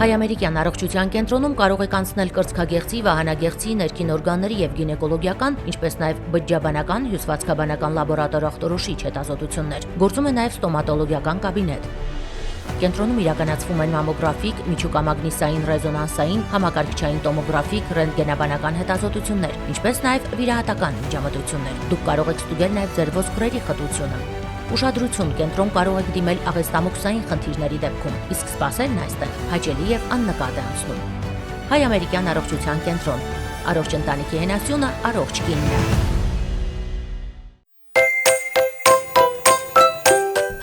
Հայ-ամերիկյան առողջության կենտրոնում կարող եք անցնել կրծքագեղձի, վահանագեղձի, ներքին օրգանների եւ գինեկոլոգիական, ինչպես նաեւ բջջաբանական, հյուսվածքաբանական լաբորատոր ախտորոշիչ հետազոտություններ։ Գործում է նաեւ ստոմատոլոգիական կաբինետ։ Կենտրոնում իրականացվում են մամոգրաֆիկ, միջուկամագնիսային ռեզոնանսային, համակարգչային տոմոգրաֆիկ, ռենտգենաբանական հետազոտություններ, ինչպես նաեւ վիրահատական միջամտություններ։ Դուք կարող եք ստուգել նաեւ ձեր ոսկրերի խտությունը։ Ուշադրություն, կենտրոն կարող եք դիմել աղեստամոքսային խնդիրների դեպքում, իսկ սպասելն այստեղ հաճելի եւ աննկատ է անցնում։ Հայ-ամերիկյան առողջության կենտրոն։ Առողջ ընտանիքի հենասյունը, առողջ կինն։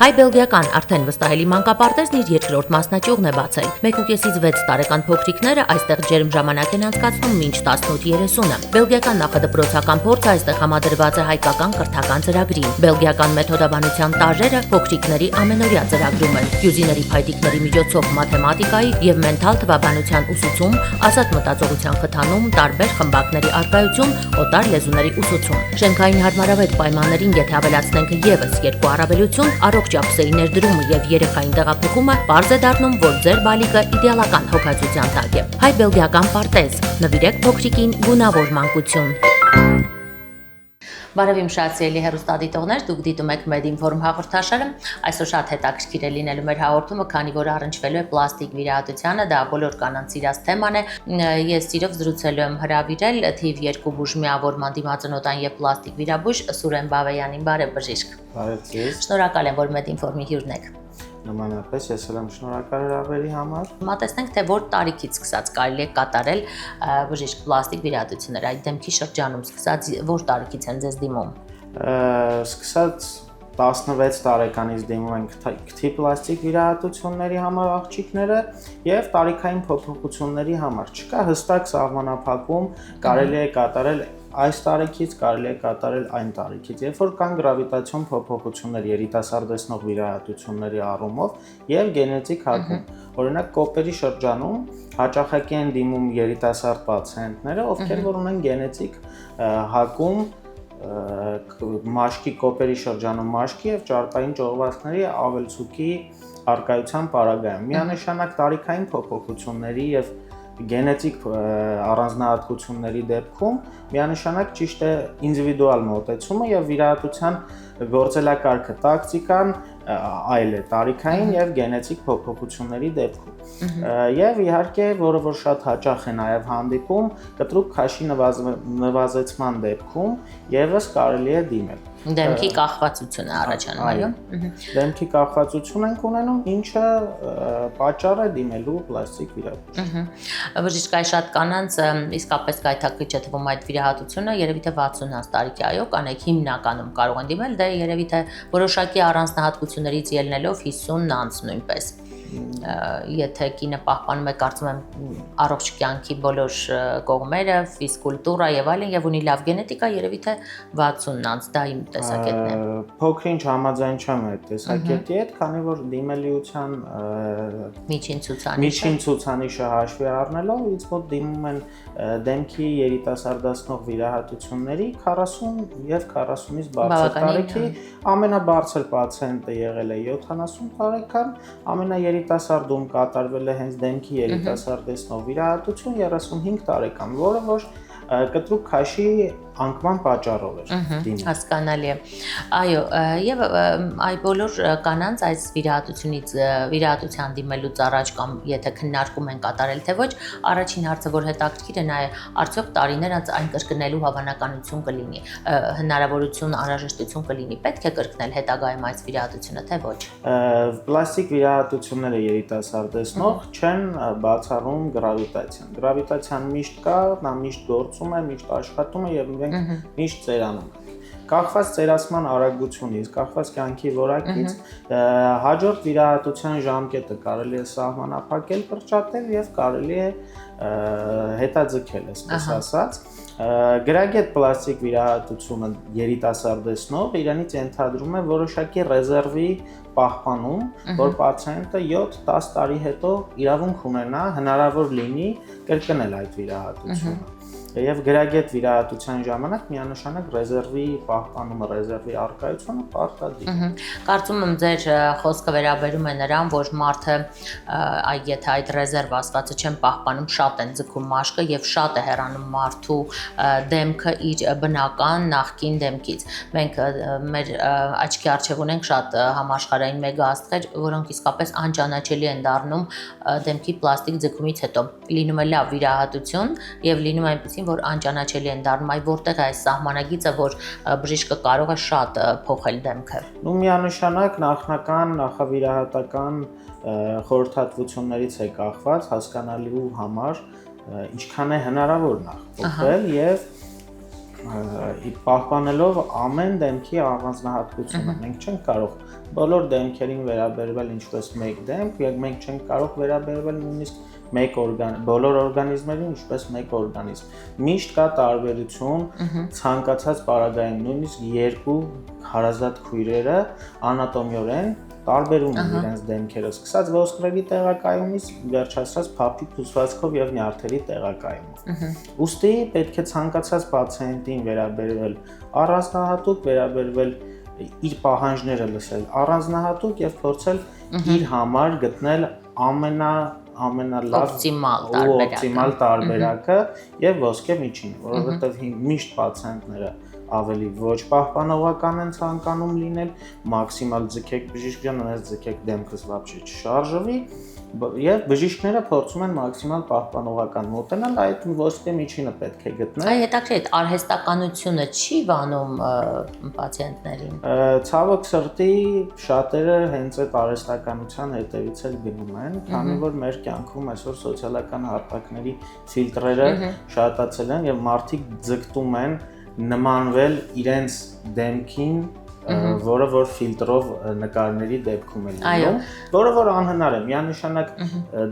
Հայ-բելգիական արդեն վստահելի մանկապարտեզն իր երկրորդ մասնաճյուղն է բացել։ 1.5-ից 6 տարեկան փոքրիկները այստեղ ջերմ ժամանակ են անցկացնում մինչ 18:30-ը։ Բելգիական նախադպրոցական փորձը այստեղ համադրված է հայկական կրթական ծրագրին։ Բելգիական մեթոդաբանության տաժերը փոքրիկների ամենօրյա ծրագրում են։ Հյուզիների փայտիկների միջոցով մաթեմատիկայի եւ մենթալ թվաբանության ուսուցում, ազատ մտածողության խթանում, տարբեր խմբակների առկայություն, օտար լեզուների ուսուցում։ Շենքային հարմարավետ պայմաններին եթե ավելացնենք եւս երկու առավելություն, առողջ ափսեի ներդրումը եւ երեխային տեղափոխումը պարզ է դառնում, որ ձեր բալիկը իդեալական հոգացության տակ է։ Հայ-բելգիական պարտեզ։ Նվիրեք փոքրիկին գունավոր մանկություն։ Բարև իմ շատ սիրելի հեռուստադիտողներ, դուք դիտում եք Medinform հաղորդաշարը։ Այսօր շատ հետաքրքիր է լինելու մեր հաղորդումը, քանի որ առնչվելու է պլաստիկ վիրահատությանը, դա բոլոր կանանց սիրած թեման է։ Ես սիրով զրուցելու եմ հրավիրել թիվ 2 բուժմիավորման դիմացնոտային եւ պլաստիկ վիրաբույժ Սուրեն Բավեյանին։ Բարև բժիշկ։ Բարև ձեզ։ Շնորհակալ եմ, որ Medinform-ի հյուրն եք։ Նմանապես ես եմ շնորհակալ հրավերի համար։ Մտածենք, թե որ տարիքից սկսած կարելի է կատարել բժիշկ պլաստիկ վիրահատություններ, այդ դեմքի շրջանում սկսած որ տարիքից են ձեզ դիմում։ Սկսած 16 տարեկանից դիմում են քթի պլաստիկ վիրահատությունների համար աղջիկները եւ տարիքային փոփոխությունների համար։ Չկա հստակ սահմանափակում, կարելի է կատարել այս տարիքից, կարելի է կատարել այն տարիքից, երբ որ կան գրավիտացիոն փոփոխություններ երիտասարդեցնող վիրահատությունների առումով եւ գենետիկ հակում։ Օրինակ կոպերի շրջանում հաճախակի են դիմում երիտասարդ պացիենտները, ովքեր որ ունեն գենետիկ հակում մաշկի կոպերի շրջանում մաշկի եւ ճարպային ճողվածքների ավելցուկի արկայության պարագայում։ Միանշանակ տարիքային փոփոխությունների եւ գենետիկ առանձնահատկությունների դեպքում միանշանակ ճիշտ է ինդիվիդուալ մոտեցումը եւ վիրահատության գործելակարգը, տակտիկան այլ է տարիքային եւ գենետիկ փոփոխությունների դեպքում։ Եվ իհարկե, որը որ շատ հաճախ է նաեւ հանդիպում, կտրուկ քաշի նվազեցման դեպքում եւս կարելի է դիմել։ Դեմքի կախվածություն է առաջանում, այո։ Դեմքի կախվածություն ենք ունենում, ինչը պատճառ է դիմելու պլաստիկ վիրահատություն։ Բժիշկ, այ շատ կանանց իսկապես գայթակղիչ է թվում այդ վիրահատությունը, երևի թե 60-ից տարիքի, այո, կանայք հիմնականում կարող են դիմել, դե երևի թե որոշակի առանձնահատկություններից ելնելով 50-ն անց նույնպես։ Եթե կինը պահպանում է, կարծում եմ, առողջ կյանքի բոլոր կողմերը, ֆիզկուլտուրա եւ այլն, եւ ունի լավ գենետիկա, երևի թե 60-ն անց, դա իմ տեսակետն է։ Փոքրինչ համաձայն չեմ այդ տեսակետի հետ, քանի որ դիմելիության միջին ցուցանիշը հաշվի առնելով, ինձ մոտ դիմում են դեմքի երիտասարդացնող վիրահատությունների 40 եւ 40-ից բարձր տարիքի, ամենաբարձր պացիենտը եղել է 70 տարեկան, երիտասարդում կատարվել է հենց դեմքի երիտասարդեցնող վիրահատություն 35 տարեկան, որը որ կտրուկ քաշի անկման պատճառով էր դիմում։ Հասկանալի է։ Այո, եւ այ բոլոր կանանց այս վիրահատության դիմելուց առաջ կամ եթե քննարկում են կատարել թե ոչ, առաջին հարցը որ հետաքրքիր է նա է, արդյոք տարիներ անց այն կրկնելու հավանականություն կլինի, հնարավորություն, անհրաժեշտություն կլինի, պետք է կրկնել հետագայում այս վիրահատությունը թե ոչ։ Պլաստիկ վիրահատությունները երիտասարդեցնող չեն բացառում գրավիտացիան։ Գրավիտացիան միշտ կա, նա միշտ գործում է, միշտ աշխատում է եւ միշտ ծերանում է։ Կախված ծերացման արագությունից, կախված կյանքի որակից, հաջորդ վիրահատության ժամկետը կարելի է սահմանափակել, կրճատել եւ կարելի է հետաձգել, այսպես ասած։ Գրագետ պլաստիկ վիրահատությունը երիտասարդեցնող իրանից ենթադրում է որոշակի ռեզերվի պահպանում, որ պացիենտը 7-10 տարի հետո իրավունք ունենա, հնարավոր լինի կրկնել այդ վիրահատությունը։ Եվ գրագետ վիրահատության ժամանակ միանշանակ ռեզերվի պահպանումը, ռեզերվի առկայությունը պարտադիր է։ Կարծում եմ ձեր խոսքը վերաբերում է նրան, որ մարդը եթե այդ ռեզերվ ասվածը չեն պահպանում, շատ են ձգում մաշկը եւ շատ է հեռանում մարդու դեմքը իր բնական նախկին դեմքից։ Մենք մեր աչքի առջև ունենք շատ համաշխարհային մեգա աստղեր, որոնք իսկապես անճանաչելի են դառնում դեմքի պլաստիկ ձգումից հետո։ Լինում է լավ վիրահատություն եւ լինում է այնպեսին, որ անճանաչելի են դառնում, այ որտեղ է այս սահմանագիծը, որ բժիշկը կարող է շատ փոխել դեմքը։ Ու միանշանակ նախավիրահատական խորհրդատվություններից է կախված հասկանալու համար ինչքան է հնարավոր նախ փոխել եւ պահպանելով ամեն դեմքի առանձնահատկությունը։ Մենք չենք կարող բոլոր դեմքերին վերաբերվել ինչպես մեկ դեմք, եւ մենք չենք կարող վերաբերվել նույնիսկ բոլոր օրգանիզմերին ինչպես մեկ օրգանիզմ։ Միշտ կա տարբերություն ցանկացած պարագայում, նույնիսկ երկու հարազատ քույրերը անատոմիորեն տարբերում են իրենց դեմքերը, սկսած ոսկրերի տեղակայումից վերջացրած փափի փուսվածքով եւ նյարդերի տեղակայումով։ Ուստի պետք է ցանկացած պացիենտին վերաբերվել առանձնահատուկ, վերաբերվել իր պահանջները լսել առանձնահատուկ եւ փորձել իր համար գտնել ամենալավ օպտիմալ տարբերակը եւ ոսկե միջինը, որովհետեւ միշտ պացիենտները ավելի ոչ պահպանողական են ցանկանում լինել, մաքսիմալ ձգեք բժիշկ ջան, այնպես ձգեք դեմքս вообще չշարժվի, եւ բժիշկները փորձում են մաքսիմալ պահպանողական մոտենալ, այդ ոսկե միջինը պետք է գտնել։ Այ հետաքրքիր, արհեստականությունը չի վանում պացիենտներին։ Ցավոք սրտի շատերը հենց այդ արհեստականության հետևից էլ գնում են, քանի որ մեր կյանքում այսօր սոցիալական հարթակների ֆիլտրերը շատացել են եւ մարդիկ ձգտում են նմանվել իրենց դեմքին, որը որ ֆիլտրով նկարների դեպքում է լինում, որը որ անհնար է, միանշանակ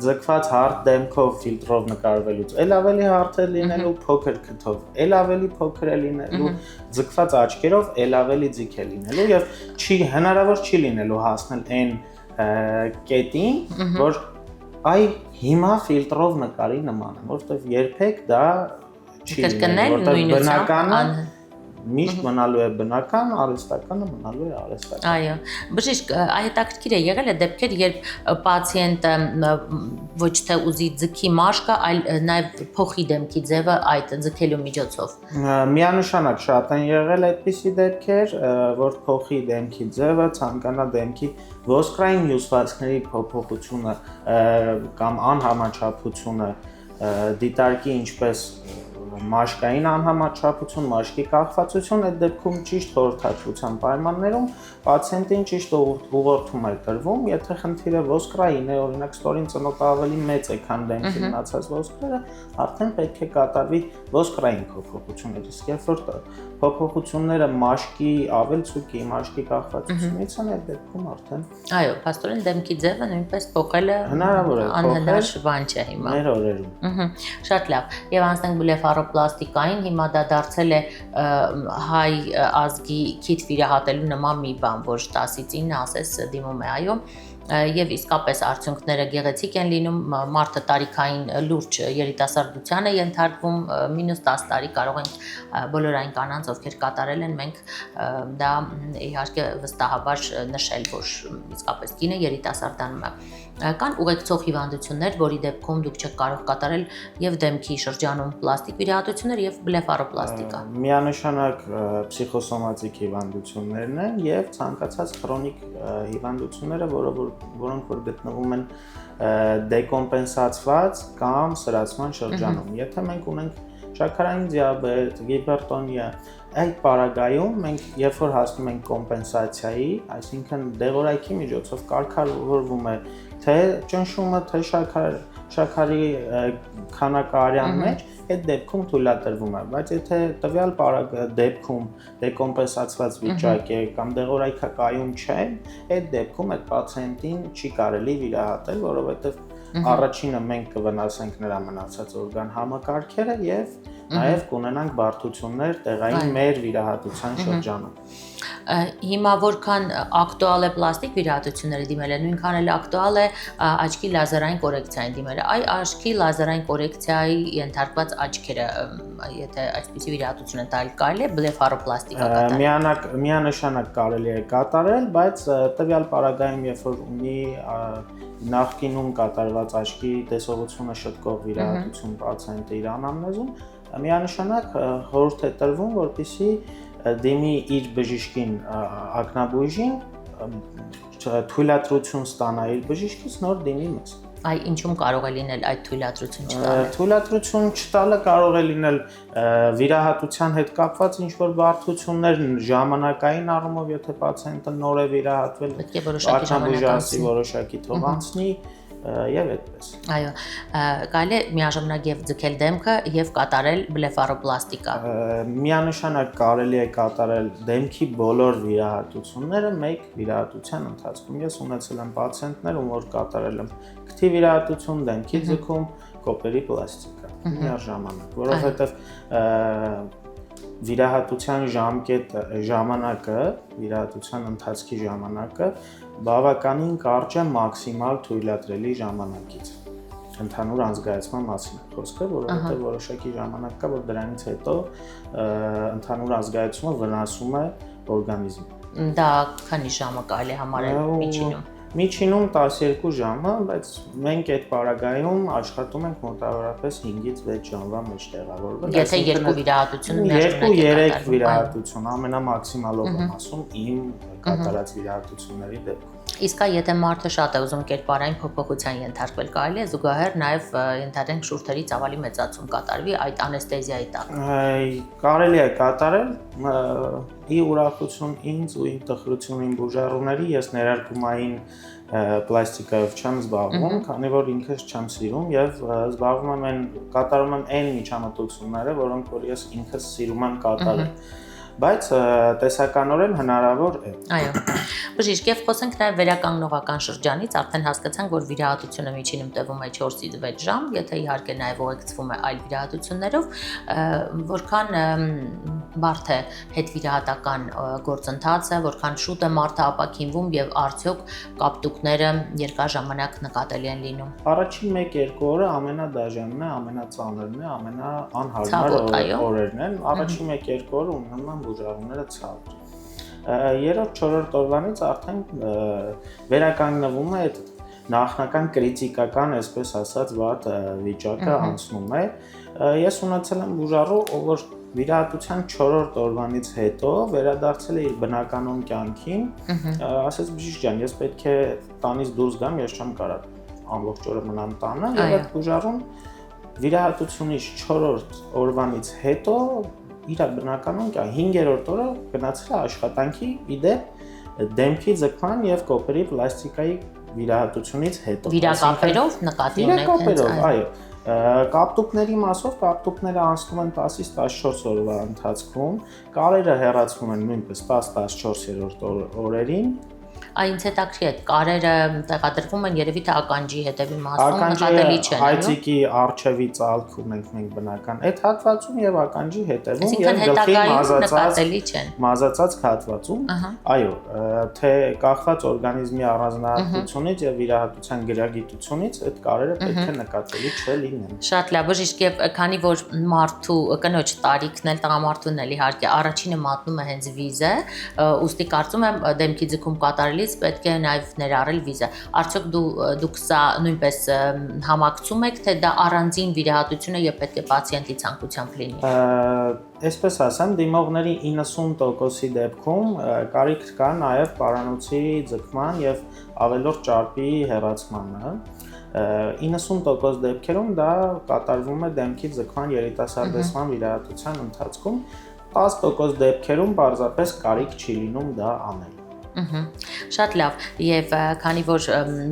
ձգված հարթ դեմքով ֆիլտրով նկարվելուց, էլ ավելի հարթ է լինելու փոքր քթով, էլ ավելի փոքր է լինելու, ձգված աչքերով, էլ ավելի ձիգ է լինելու եւ հնարավոր չի լինելու հասնել այն կետին, որ այ հիմա ֆիլտրով նկարի նման է, որովհետեւ երբեք դա չի լինելու, որտեղ բնականը միշտ մնալու է բնական, արհեստականը մնալու է արհեստական։ Այո, բժիշկ, հետաքրքիր է եղել է դեպքեր, երբ պացիենտը ոչ թե ուզի ձգի մաշկը, այլ նաև փոխի դեմքի ձևը այդ ձգելու միջոցով։ Միանշանակ շատ են եղել այդպիսի դեպքեր, որ փոխի դեմքի ձևը, ցանկանա դեմքի ոսկրային հյուսվածքների փոփոխությունը կամ անհամաչափությունը, դիտարկի ինչպես մաշկային անհամաչափություն, մաշկի կախվածություն, այդ դեպքում ճիշտ խորհրդատվության պայմաններում պացիենտին ճիշտ ուղղորդում է տրվում, եթե խնդիրը ոսկրային է, օրինակ ստորին ծնոտը ավելի մեծ է, քան դեմքի մնացած ոսկրերը, արդեն պետք է կատարվի ոսկրային փոփոխություններ, իսկ երբ որ փոփոխությունները մաշկի ավելցուկի, մաշկի կախվածությունից են, այդ դեպքում արդեն այո, փաստորեն դեմքի ձևը նույնպես փոխելը հնարավոր է, անհնար բան չէ հիմա։ Մեր օրերում։ Շատ լավ։ Եվ անցնենք բլեֆարոպլաստիկային, հիմա դա դարձել է հայ ազգի քիթ վիրահատելու նման մի բան, որ 10-ից 9 ասես դիմում է, այո։ Եվ իսկապես արդյունքները գեղեցիկ են լինում, մարդը տարիքային լուրջ երիտասարդության է ենթարկվում, մինուս 10 տարի կարող ենք բոլոր այն կանանց, ովքեր կատարել են, մենք դա իհարկե վստահաբար նշել, որ իսկապես կինը երիտասարդանում է։ Կան ուղեկցող հիվանդություններ, որի դեպքում դուք չեք կարող կատարել եւ դեմքի շրջանում պլաստիկ վիրահատություններ եւ բլեֆարոպլաստիկա։ Միանշանակ փսիխոսոմատիկ հիվանդություններն են եւ ցանկացած քրոնիկ հիվանդությունները, որոնք որ գտնվում են դեկոմպենսացված կամ սրացման շրջանում։ Եթե մենք ունենք շաքարային դիաբետ, հիպերտոնիա, այդ պարագայում մենք երբ որ հասնում ենք կոմպենսացիայի, այսինքն դեղորայքի միջոցով կարգավորվում է թե ճնշումը, թե շաքարի քանակը արյան մեջ, այդ դեպքում թույլատրվում է, բայց եթե տվյալ դեպքում դեկոմպենսացված վիճակ է կամ դեղորայքը կայուն չէ, այդ դեպքում այդ պացիենտին չի կարելի վիրահատել, որովհետև Առաջինը մենք կվնասենք նրա մնացած օրգան համակարգերը եւ նաեւ կունենանք բարդություններ տեղային մեր վիրահատության շրջանում։ Հիմա որքան ակտուալ է պլաստիկ վիրահատությունների դիմելը, նույնքան էլ ակտուալ է աչքի լազերային կորեկցիային դիմելը։ Այ աչքի լազերային կորեկցիայի ենթարկված աչքերը, եթե այսպիսի վիրահատություն են տալ, կարելի է բլեֆարոպլաստիկա կատարել։ Միանշանակ կարելի է կատարել, բայց տվյալ պարագայում, երբ որ ունի նախկինում կատարված աչքի տեսողությունը շտկող վիրահատություն պացիենտը իր անամնեզում, միանշանակ խորհուրդ է տրվում, որպեսզի դիմի իր բժիշկին ակնաբույժին թույլատրություն ստանա իր բժիշկից նոր դիմի մեզ։ Այ ինչու՞մ կարող է լինել այդ թույլատրություն չտալը։ Թույլատրություն չտալը կարող է լինել վիրահատության հետ կապված ինչ-որ բարդություններ ժամանակային առումով, եթե պացիենտը նոր է վիրահատվել, պետք է որոշակի ժամանակ որոշակի թող անցնի եւ այդպես։ Այո, կարելի է միաժամանակ եւ ձգել դեմքը եւ կատարել բլեֆարոպլաստիկա։ Միանշանակ կարելի է կատարել դեմքի բոլոր վիրահատությունները մեկ վիրահատության ընթացքում։ Ես ունեցել եմ պացիենտներ, ում որ կատարել եմ քթի վիրահատություն, դեմքի ձգում, կոպերի պլաստիկա միաժամանակ, որովհետեւ վիրահատության ժամանակը, վիրահատության ընթացքի ժամանակը բավականին կարճ է մաքսիմալ թույլատրելի ժամանակից։ Ընդհանուր անզգայացման մասին է խոսքը, որովհետև որոշակի ժամանակ կա, որ դրանից հետո ընդհանուր անզգայացումը վնասում է օրգանիզմին։ Դա քանի ժամը կարելի համարել միջինում։ Միջինում 12 ժամը, բայց մենք այդ պարագայում աշխատում ենք մոտավորապես 5-ից 6 ժամվա մեջ տեղավորվել։ Եթե երկու վիրահատություն միաժամանակ է կատարվում։ 2-3 վիրահատություն ամենամաքսիմալով եմ ասում իմ կատարած վիրահատությունների դեպքում։ Իսկ եթե մարդը շատ է ուզում կերպարային փոփոխության ենթարկվել, կարելի է զուգահեռ նաև ենթադրենք շուրթերի ծավալի մեծացում կատարվի այդ անեստեզիայի տակ։ Կարելի է կատարել, ի ուրախություն ինձ ու իմ տխրություն իմ բուժառուների, ես ներարկումային պլաստիկայով չեմ զբաղվում, քանի որ ինքս չեմ սիրում եւ զբաղվում եմ կատարում եմ այն միջամտությունները, որոնք որ ես ինքս սիրում եմ կատարել։ Բայց տեսականորեն հնարավոր է։ Այո։ Բժիշկ, եւ խոսենք նաեւ վերականգնողական շրջանից, արդեն հասկացանք, որ վիրահատությունը միջինում տևում է 4-ից 6 ժամ, եթե իհարկե նաեւ ուղեկցվում է այլ վիրահատություններով, որքան բարդ է հետվիրահատական գործընթացը, որքան շուտ է մարդը ապաքինվում եւ արդյոք կապտուկները երկար ժամանակ նկատելի են լինում։ Առաջին 1-2 օրը ամենադաժանն է, ամենածանրն է, ամենաանհարմար օրերն են։ Առաջին 1-2 օրը ունենում են բուժառուները ցավը։ 3-4 օրվանից արդեն վերականգնվում է այդ նախնական կրիտիկական, այսպես ասած, վատ վիճակը անցնում է։ Ես ունեցել եմ բուժառու, ով որ վիրահատության 4-րդ օրվանից հետո վերադարձել է իր բնականոն կյանքին, ասաց բժիշկ ջան, ես պետք է տանից դուրս գամ, ես չեմ կարող ամբողջ օրը մնամ տանը, եւ այդ բուժառուն վիրահատությունից 4-րդ օրվանից հետո իր բնականոն կյանք 5-րդ օրը գնացել է աշխատանքի, իդեպ դեմքի ձգման եւ կոպերի պլաստիկայի վիրահատությունից հետո։ Վիրակապերով նկատի ունեք։ Վիրակապերով, այո։ Կապտուկների մասով կապտուկները անցնում են 10-ից 14 օրվա ընթացքում, կարերը հեռացվում են նույնպես 10-14-րդ օրերին։ Այնց հետաքրքիր է, կարերը տեղադրվում են երևի թե ականջի հետևի մասում, նկատելի չեն, այո։ Այծիկի առջևի ծալքում ենք մենք բնական այդ հատվածում եւ ականջի հետևում եւ գլխի մազածած հատվածում, այո, թե կախված օրգանիզմի առանձնահատկությունից եւ վիրահատության գրագիտությունից այդ կարերը պետք է նկատելի չլինեն։ Շատ լավ, բժիշկ, եւ քանի որ մարդու կնոջ տարիքն էլ տղամարդուն էլ իհարկե առաջինը մատնում է հենց վիզը, ուստի կարծում եմ դեմքի ձգում կատարելի պետք է նաև ներառել վիզը։ Արդյոք դուք սա նույնպես համակցում եք, թե դա առանձին վիրահատություն է եւ պետք է պացիենտի ցանկությամբ լինի։ Այսպես ասեմ, դիմողների 90%-ի դեպքում կարիք կա նաև պարանոցի ձգման եւ ավելորդ ճարպի հեռացմանը։ 90% դեպքերում դա կատարվում է դեմքի ձգման երիտասարդեցման վիրահատության ընթացքում, 10% դեպքերում պարզապես կարիք չի լինում դա անել։ Շատ լավ, եւ քանի որ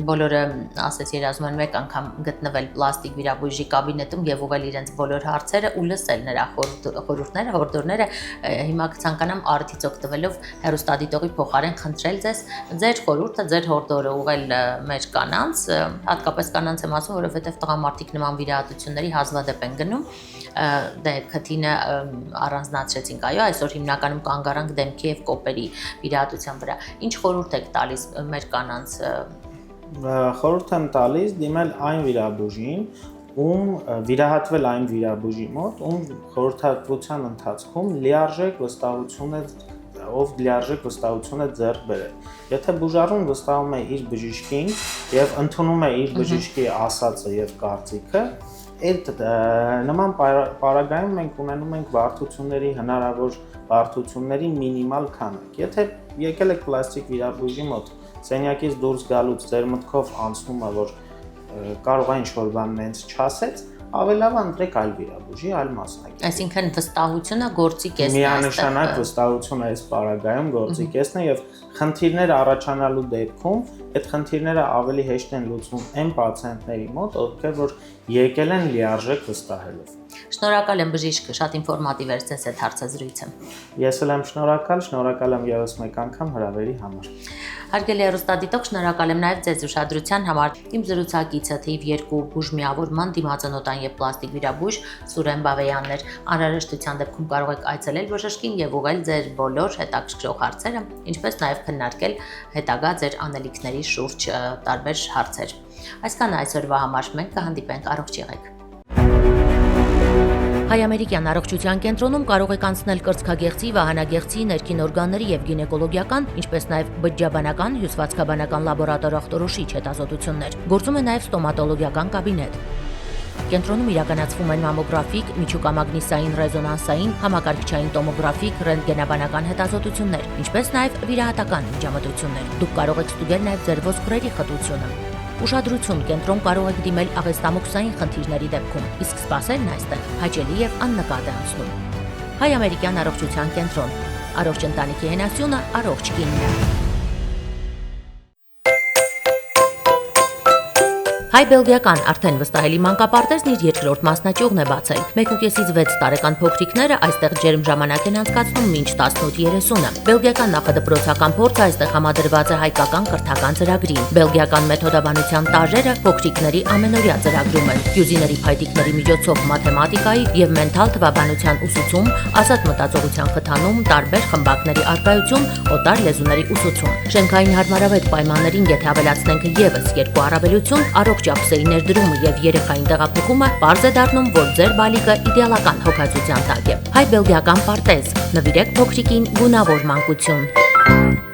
բոլորը ասես երազում են մեկ անգամ գտնվել պլաստիկ վիրաբույժի կաբինետում եւ ուղղել իրենց բոլոր հարցերը ու լսել նրա խորհուրդները, հորդորները, հիմա կցանկանամ արդից օգտվելով հեռուստադիտողի փոխարեն խնդրել ձեզ ձեր խորհուրդը, ձեր հորդորը ուղղել մեր կանանց, հատկապես կանանց եմ ասում, որովհետեւ տղամարդիկ նման վիրահատությունների հազվադեպ են գնում, դե քթինը առանձնացրեցինք, այո, այսօր հիմնականում կանգ առանք դեմքի եւ կոպերի վիրահատության վրա։ Ինչ խորհուրդ եք տալիս մեր կանանց։ Խորհուրդ եմ տալիս դիմել այն վիրաբույժին, ում վիրահատվել այն վիրաբույժի մոտ, ում խորհրդատվության ընթացքում լիարժեք վստահություն է ձեռք բերել։ Եթե բուժարուն վստահում է իր բժիշկին եւ ընդունում է իր բժիշկի ասածը եւ կարծիքը, այդ նման պարագայում մենք ունենում ենք բարդությունների հնարավոր բարդությունների մինիմալ քանակ։ Եթե եկել եք պլաստիկ վիրաբույժի մոտ, սենյակից դուրս գալուց ձեր մտքով անցնում է, որ կարող է ինչ-որ բան նենց չասեց, ավելի լավ ընտրեք այլ վիրաբույժի, այլ մասնագետ։ Այսինքն վստահությունը գործի կեսն է։ Միանշանակ վստահությունը այս պարագայում գործի կեսն է եւ խնդիրներ առաջանալու դեպքում այդ խնդիրները ավելի հեշտ են լուծվում այն պացիենտների մոտ, ովքեր որ եկել են լիարժեք վստահելով։ Շնորհակալ եմ բժիշկ, շատ ինֆորմատիվ էր ձեզ այդ հարցազրույցը։ Ես էլ եմ շնորհակալ եմ ևս մեկ անգամ հրավերի համար։ Հարգելի հեռուստադիտող, շնորհակալ եմ նաև ձեզ ուշադրության համար։ Իմ զրուցակիցը թիվ 2 բուժմիավորման դիմացանոթային եւ պլաստիկ վիրաբույժ Սուրեն Բավեյանն էր։ Անհրաժեշտության դեպքում կարող եք այցելել բժշկին եւ ուղղել ձեր բոլոր հետաքրքրող հարցերը, ինչպես նաև քննարկել հետագա ձեր անելիքների շուրջ տարբեր հարցեր։ Այսքան այսօրվա համար, մենք կհանդիպենք, առողջ եղեք։ Հայ-ամերիկյան առողջության կենտրոնում կարող եք անցնել կրծքագեղձի, վահանագեղձի, ներքին օրգանների եւ գինեկոլոգիական, ինչպես նաեւ բջջաբանական, հյուսվածքաբանական լաբորատոր ախտորոշիչ հետազոտություններ։ Գործում է նաեւ ստոմատոլոգիական կաբինետ։ Կենտրոնում իրականացվում են մամոգրաֆիկ, միջուկամագնիսային ռեզոնանսային, համակարգչային տոմոգրաֆիկ, ռենտգենաբանական հետազոտություններ, ինչպես նաեւ վիրահատական միջամտություններ։ Դուք կարող եք ստուգել նաեւ ձեր ոսկրերի խտությունը։ Ուշադրություն, կենտրոն կարող եք դիմել աղեստամոքսային խնդիրների դեպքում, իսկ սպասելն այստեղ հաճելի եւ աննկատ է անցնում։ Հայ-ամերիկյան առողջության կենտրոն։ Առողջ ընտանիքի հենասյունը, առողջ կինն։ Հայ-բելգիական արդեն վստահելի մանկապարտեզն իր երկրորդ մասնաճյուղն է բացել։ 1.5-ից 6 տարեկան փոքրիկները այստեղ ջերմ ժամանակ են անցկացնում մինչ 18:30-ը։ Բելգիական նախադպրոցական փորձը այստեղ համադրված է հայկական կրթական ծրագրին։ Բելգիական մեթոդաբանության տարրերը փոքրիկների ամենօրյա ծրագրում են։ Յուզիների փայտիկների միջոցով մաթեմատիկայի եւ մենթալ թվաբանության ուսուցում, ազատ մտածողության խթանում, տարբեր խմբակների առկայություն, օտար լեզուների ուսուցում։ Շենքային հարմարավետ պայմաններին եթե ավելացնենք եւս երկու առավելություն, առողջ ափսեի ներդրումը եւ երեխային տեղափոխումը պարզ է դառնում, որ ձեր բալիկը իդեալական հոգացության տակ է։ Հայ-բելգիական պարտեզ, նվիրեք փոքրիկին գունավոր մանկություն։